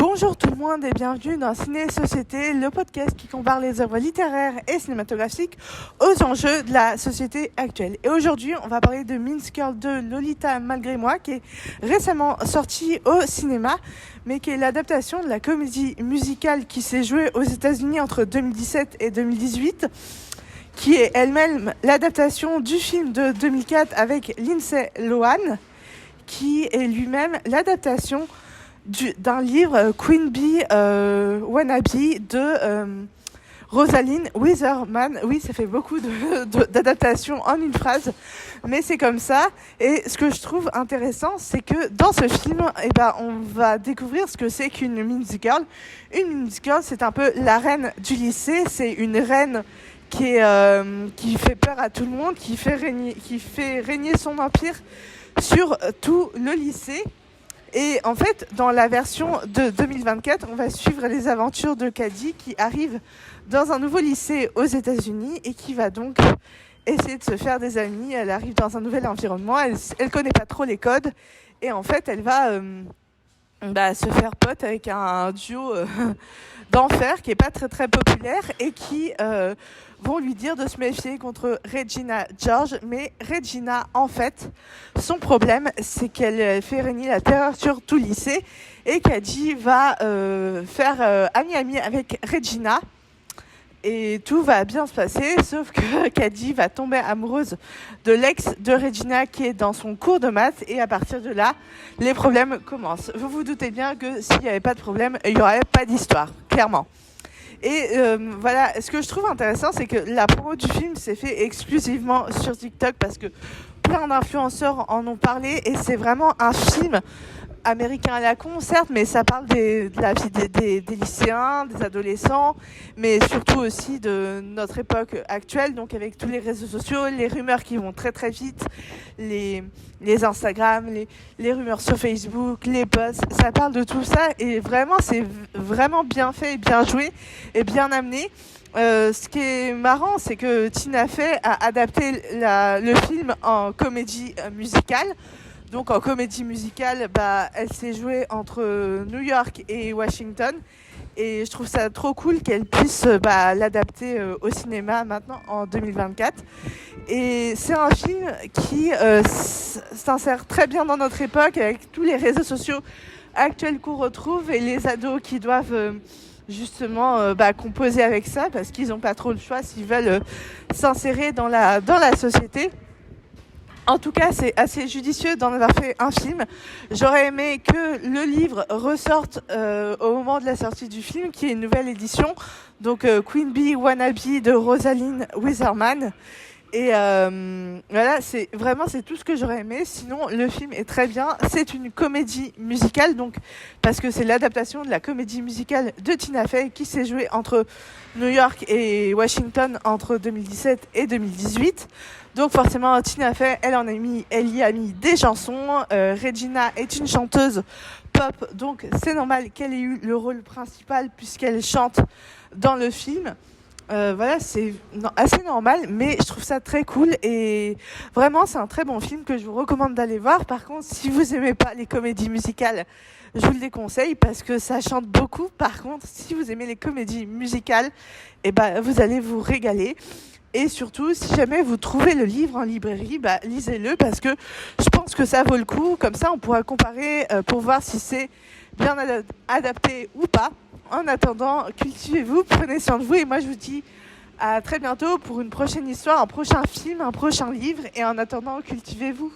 Bonjour tout le monde et bienvenue dans Ciné Société, le podcast qui compare les œuvres littéraires et cinématographiques aux enjeux de la société actuelle. Et aujourd'hui, on va parler de Mean Girls 2 Lolita malgré moi, qui est récemment sorti au cinéma, mais qui est l'adaptation de la comédie musicale qui s'est jouée aux États-Unis entre 2017 et 2018, qui est elle-même l'adaptation du film de 2004 avec Lindsay Lohan, qui est lui-même l'adaptation d'un livre Queen Bee Wannabe de Rosalind Wiseman. Oui, ça fait beaucoup d'adaptations en une phrase, mais c'est comme ça. Et ce que je trouve intéressant, c'est que dans ce film, on va découvrir ce que c'est qu'une Mean Girl. Une Mean Girl, c'est un peu la reine du lycée. C'est une reine qui fait peur à tout le monde, qui fait régner son empire sur tout le lycée. Et en fait, dans la version de 2024, on va suivre les aventures de Cady qui arrive dans un nouveau lycée aux États-Unis et qui va donc essayer de se faire des amis. Elle arrive dans un nouvel environnement, elle connaît pas trop les codes et en fait, elle va se faire pote avec un duo d'enfer qui est pas très très populaire et qui vont lui dire de se méfier contre Regina George. Mais Regina, en fait, son problème, c'est qu'elle fait régner la terreur sur tout le lycée et Cady va faire ami-ami avec Regina. Et tout va bien se passer, sauf que Cady va tomber amoureuse de l'ex de Regina qui est dans son cours de maths et à partir de là, les problèmes commencent. Vous vous doutez bien que s'il n'y avait pas de problème, il n'y aurait pas d'histoire, clairement. Et voilà, ce que je trouve intéressant, c'est que la promo du film s'est fait exclusivement sur TikTok parce que plein d'influenceurs en ont parlé et c'est vraiment un film américain à la con, certes, mais ça parle de la vie des lycéens, des adolescents, mais surtout aussi de notre époque actuelle, donc avec tous les réseaux sociaux, les rumeurs qui vont très très vite, les Instagram, les rumeurs sur Facebook, les posts, ça parle de tout ça et vraiment c'est vraiment bien fait, bien joué et bien amené. Ce qui est marrant, c'est que Tina Fey a adapté le film en comédie musicale. Donc en comédie musicale, elle s'est jouée entre New York et Washington. Et je trouve ça trop cool qu'elle puisse l'adapter au cinéma maintenant en 2024. Et c'est un film qui s'insère très bien dans notre époque avec tous les réseaux sociaux actuels qu'on retrouve et les ados qui doivent justement composer avec ça parce qu'ils n'ont pas trop le choix s'ils veulent s'insérer dans la société. En tout cas, c'est assez judicieux d'en avoir fait un film. J'aurais aimé que le livre ressorte au moment de la sortie du film, qui est une nouvelle édition. Donc, Queen Bee Wannabe de Rosalind Wiseman. Et voilà, c'est tout ce que j'aurais aimé. Sinon, le film est très bien. C'est une comédie musicale, donc parce que c'est l'adaptation de la comédie musicale de Tina Fey qui s'est jouée entre New York et Washington entre 2017 et 2018. Donc forcément, Tina Fey, elle y a mis des chansons. Regina est une chanteuse pop, donc c'est normal qu'elle ait eu le rôle principal puisqu'elle chante dans le film. Voilà, c'est assez normal, mais je trouve ça très cool et vraiment c'est un très bon film que je vous recommande d'aller voir. Par contre, si vous aimez pas les comédies musicales, je vous le déconseille parce que ça chante beaucoup. Par contre, si vous aimez les comédies musicales, vous allez vous régaler. Et surtout, si jamais vous trouvez le livre en librairie, lisez-le parce que je pense que ça vaut le coup. Comme ça, on pourra comparer pour voir si c'est bien adapté ou pas. En attendant, cultivez-vous, prenez soin de vous et moi je vous dis à très bientôt pour une prochaine histoire, un prochain film, un prochain livre et en attendant, cultivez-vous.